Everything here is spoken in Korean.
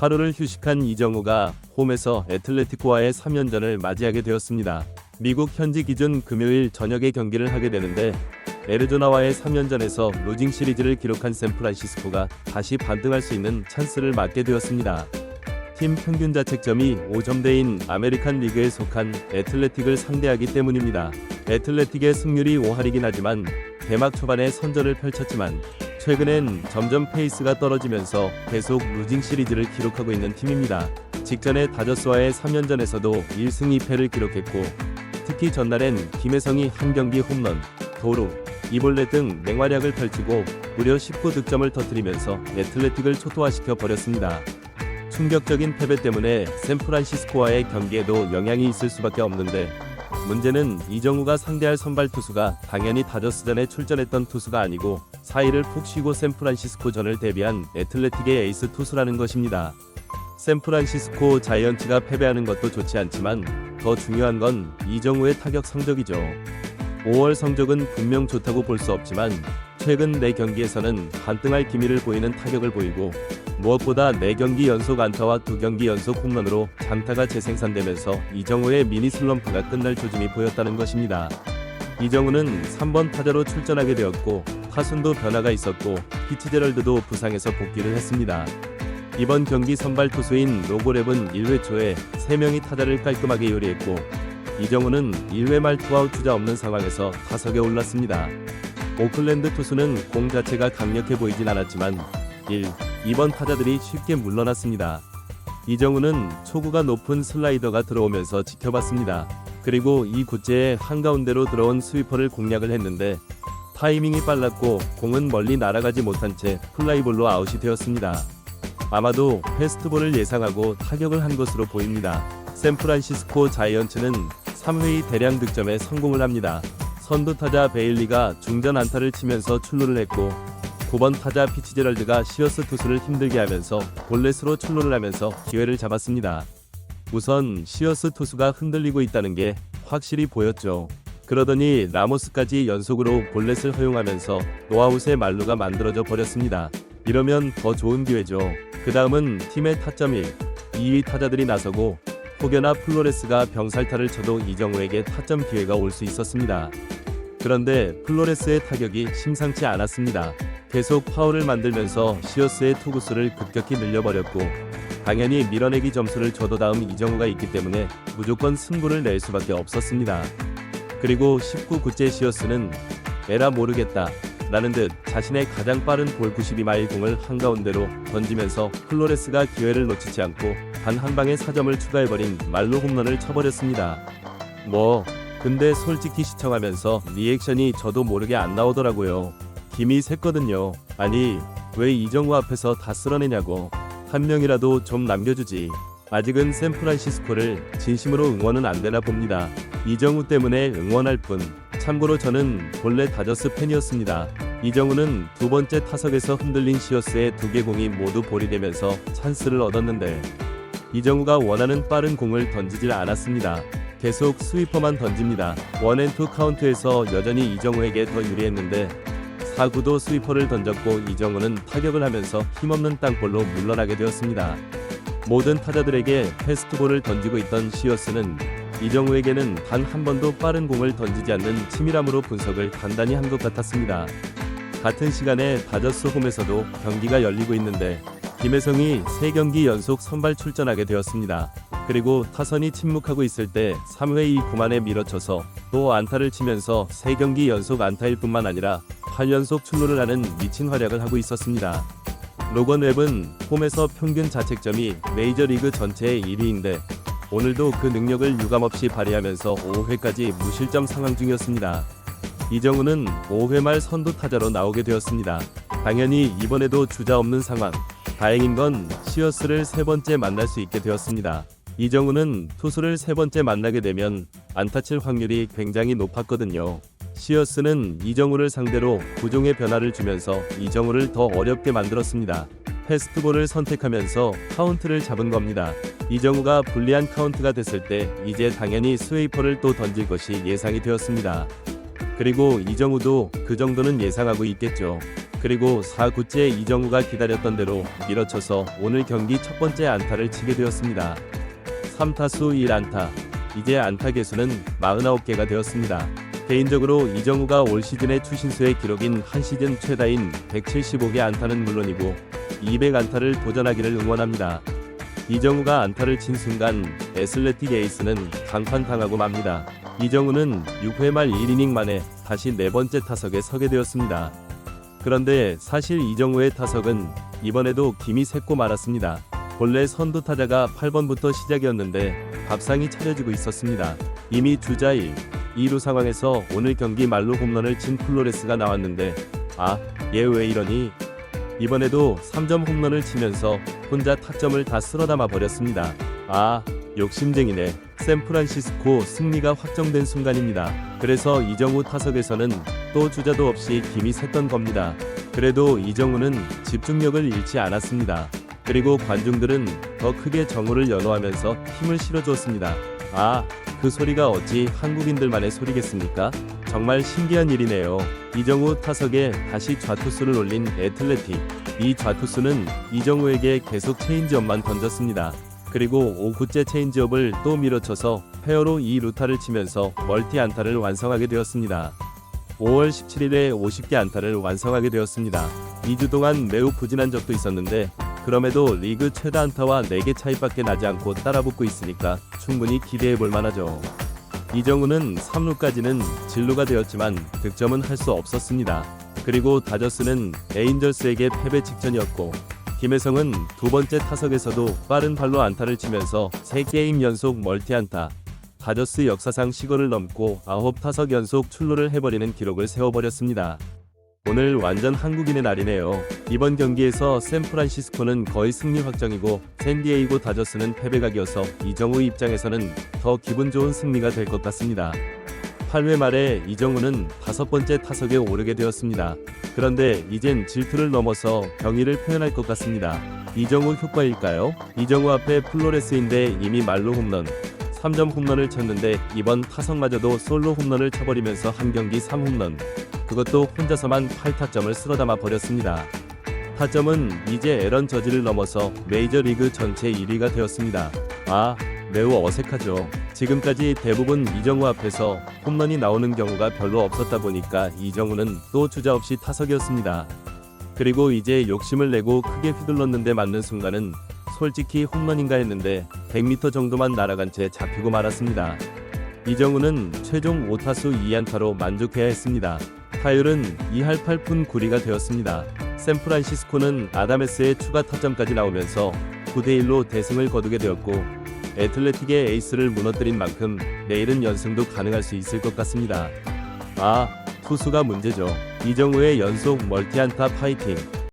하루를 휴식한 이정우가 홈에서 애틀레티코와의 3연전을 맞이하게 되었습니다. 미국 현지 기준 금요일 저녁에 경기를 하게 되는데 애리조나와의 3연전에서 루징 시리즈를 기록한 샌프란시스코가 다시 반등할 수 있는 찬스를 맞게 되었습니다. 팀 평균 자책점이 5점대인 아메리칸 리그에 속한 애틀레틱을 상대하기 때문입니다. 애틀레틱의 승률이 5할이긴 하지만 개막 초반에 선전을 펼쳤지만 최근엔 점점 페이스가 떨어지면서 계속 루징 시리즈를 기록하고 있는 팀입니다. 직전에 다저스와의 3연전에서도 1승 2패를 기록했고 특히 전날엔 김혜성이 한 경기 홈런, 도루, 이볼렛 등 맹활약을 펼치고 무려 19득점을 터뜨리면서 애틀레틱을 초토화시켜 버렸습니다. 충격적인 패배 때문에 샌프란시스코와의 경기에도 영향이 있을 수밖에 없는데 문제는 이정우가 상대할 선발 투수가 당연히 다저스전에 출전했던 투수가 아니고 4일을 푹 쉬고 샌프란시스코전을 대비한 애틀레틱의 에이스 투수라는 것입니다. 샌프란시스코 자이언츠가 패배하는 것도 좋지 않지만 더 중요한 건 이정우의 타격 성적이죠. 5월 성적은 분명 좋다고 볼 수 없지만 최근 4경기에서는 반등할 기미를 보이는 타격을 보이고 무엇보다 4경기 연속 안타와 2경기 연속 홈런으로 장타가 재생산되면서 이정우의 미니 슬럼프가 끝날 조짐이 보였다는 것입니다. 이정우는 3번 타자로 출전하게 되었고 타순도 변화가 있었고 피츠제럴드도 부상에서 복귀를 했습니다. 이번 경기 선발 투수인 로고랩은 1회 초에 3명이 타자를 깔끔하게 요리했고 이정우는 1회 말 투아웃 주자 없는 상황에서 타석에 올랐습니다. 오클랜드 투수는 공 자체가 강력해 보이진 않았지만 1, 2번 타자들이 쉽게 물러났습니다. 이정우는 초구가 높은 슬라이더가 들어오면서 지켜봤습니다. 그리고 이 구째에 한가운데로 들어온 스위퍼를 공략을 했는데 타이밍이 빨랐고 공은 멀리 날아가지 못한 채 플라이볼로 아웃이 되었습니다. 아마도 패스트볼을 예상하고 타격을 한 것으로 보입니다. 샌프란시스코 자이언츠는 3회 대량 득점에 성공을 합니다. 선두 타자 베일리가 중전 안타를 치면서 출루를 했고 9번 타자 피츠제럴드가 시어스 투수를 힘들게 하면서 볼넷으로 출루를 하면서 기회를 잡았습니다. 우선 시어스 투수가 흔들리고 있다는 게 확실히 보였죠. 그러더니 라모스까지 연속으로 볼넷을 허용하면서 노아웃의 말루가 만들어져 버렸습니다. 이러면 더 좋은 기회죠. 그 다음은 팀의 타점 1, 2위 타자들이 나서고 혹여나 플로레스가 병살타를 쳐도 이정우에게 타점 기회가 올 수 있었습니다. 그런데 플로레스의 타격이 심상치 않았습니다. 계속 파울을 만들면서 시어스의 투구수를 급격히 늘려버렸고 당연히 밀어내기 점수를 줘도 다음 이정우가 있기 때문에 무조건 승부를 낼 수밖에 없었습니다. 그리고 19구째 시어스는 에라 모르겠다 라는 듯 자신의 가장 빠른 볼 92마일 공을 한가운데로 던지면서 플로레스가 기회를 놓치지 않고 단 한 방에 4점을 추가해버린 말로 홈런을 쳐버렸습니다. 근데 솔직히 시청하면서 리액션이 저도 모르게 안 나오더라고요. 김이 샜거든요. 아니 왜 이정우 앞에서 다 쓸어내냐고. 한 명이라도 좀 남겨주지. 아직은 샌프란시스코를 진심으로 응원은 안 되나 봅니다. 이정우 때문에 응원할 뿐. 참고로 저는 본래 다저스 팬이었습니다. 이정우는 두 번째 타석에서 흔들린 시어스의 2개 공이 모두 볼이 되면서 찬스를 얻었는데 이정우가 원하는 빠른 공을 던지질 않았습니다. 계속 스위퍼만 던집니다. 1&2 카운트에서 여전히 이정우에게 더 유리했는데 4구도 스위퍼를 던졌고 이정우는 타격을 하면서 힘없는 땅볼로 물러나게 되었습니다. 모든 타자들에게 패스트볼을 던지고 있던 시어스는 이정우에게는 단 한 번도 빠른 공을 던지지 않는 치밀함으로 분석을 단단히 한 것 같았습니다. 같은 시간에 다저스 홈에서도 경기가 열리고 있는데 김혜성이 3경기 연속 선발 출전하게 되었습니다. 그리고 타선이 침묵하고 있을 때 3회 2구만에 밀어쳐서 또 안타를 치면서 3경기 연속 안타일 뿐만 아니라 8연속 출루를 하는 미친 활약을 하고 있었습니다. 로건 웹은 홈에서 평균 자책점이 메이저리그 전체의 1위인데 오늘도 그 능력을 유감없이 발휘하면서 5회까지 무실점 상황 중이었습니다. 이정우는 5회 말 선두 타자로 나오게 되었습니다. 당연히 이번에도 주자 없는 상황. 다행인 건 시어스를 3번째 만날 수 있게 되었습니다. 이정우는 투수를 3번째 만나게 되면 안타칠 확률이 굉장히 높았거든요. 시어스는 이정우를 상대로 구종의 변화를 주면서 이정우를 더 어렵게 만들었습니다. 패스트볼을 선택하면서 카운트를 잡은 겁니다. 이정우가 불리한 카운트가 됐을 때 이제 당연히 스웨이퍼를 또 던질 것이 예상이 되었습니다. 그리고 이정우도 그 정도는 예상하고 있겠죠. 그리고 4구째 이정우가 기다렸던 대로 밀어쳐서 오늘 경기 첫 번째 안타를 치게 되었습니다. 3타수 1안타. 이제 안타 개수는 49개가 되었습니다. 개인적으로 이정우가 올 시즌의 추신수의 기록인 한 시즌 최다인 175개 안타는 물론이고 200안타를 도전하기를 응원합니다. 이정우가 안타를 친 순간 애슬레틱 에이스는 강판당하고 맙니다. 이정우는 6회 말 1이닝 만에 다시 네 번째 타석에 서게 되었습니다. 그런데 사실 이정우의 타석은 이번에도 김이 샜고 말았습니다. 본래 선두 타자가 8번부터 시작이었는데 밥상이 차려지고 있었습니다. 이미 주자 1, 2루 상황에서 오늘 경기 말로 홈런을 친 플로레스가 나왔는데 얘 왜 이러니? 이번에도 3점 홈런을 치면서 혼자 타점을 다 쓸어담아 버렸습니다. 욕심쟁이네. 샌프란시스코 승리가 확정된 순간입니다. 그래서 이정우 타석에서는 또 주자도 없이 김이 샜던 겁니다. 그래도 이정우는 집중력을 잃지 않았습니다. 그리고 관중들은 더 크게 정우를 연호하면서 힘을 실어주었습니다. 그 소리가 어찌 한국인들만의 소리겠습니까? 정말 신기한 일이네요. 이정우 타석에 다시 좌투수를 올린 애틀레틱. 이 좌투수는 이정우에게 계속 체인지업만 던졌습니다. 그리고 5구째 체인지업을 또 밀어쳐서 페어로 2루타를 치면서 멀티 안타를 완성하게 되었습니다. 5월 17일에 50개 안타를 완성하게 되었습니다. 2주 동안 매우 부진한 적도 있었는데 그럼에도 리그 최다 안타와 4개 차이밖에 나지 않고 따라붙고 있으니까 충분히 기대해볼 만하죠. 이정우는 3루까지는 진루가 되었지만 득점은 할 수 없었습니다. 그리고 다저스는 에인절스에게 패배 직전이었고 김혜성은 두 번째 타석에서도 빠른 발로 안타를 치면서 3게임 연속 멀티안타, 다저스 역사상 시거를 넘고 9타석 연속 출루를 해버리는 기록을 세워버렸습니다. 오늘 완전 한국인의 날이네요. 이번 경기에서 샌프란시스코는 거의 승리 확정이고 샌디에이고 다저스는 패배각이어서 이정우 입장에서는 더 기분 좋은 승리가 될 것 같습니다. 8회 말에 이정우는 5번째 타석에 오르게 되었습니다. 그런데 이젠 질투를 넘어서 경의를 표현할 것 같습니다. 이정우 효과일까요? 이정우 앞에 플로레스인데 이미 말로 홈런, 3점 홈런을 쳤는데 이번 타석마저도 솔로 홈런을 쳐버리면서 한 경기 3홈런, 그것도 혼자서만 8타점을 쓸어담아 버렸습니다. 타점은 이제 에런 저지를 넘어서 메이저리그 전체 1위가 되었습니다. 매우 어색하죠. 지금까지 대부분 이정우 앞에서 홈런이 나오는 경우가 별로 없었다 보니까 이정우는 또 주자 없이 타석이었습니다. 그리고 이제 욕심을 내고 크게 휘둘렀는데 맞는 순간은 솔직히 홈런인가 했는데 100m 정도만 날아간 채 잡히고 말았습니다. 이정우는 최종 5타수 2안타로 만족해야 했습니다. 타율은 2할 8푼 9리가 되었습니다. 샌프란시스코는 아다메스의 추가 타점까지 나오면서 9대1로 대승을 거두게 되었고 애틀레틱의 에이스를 무너뜨린 만큼 내일은 연승도 가능할 수 있을 것 같습니다. 투수가 문제죠. 이정우의 연속 멀티안타 파이팅.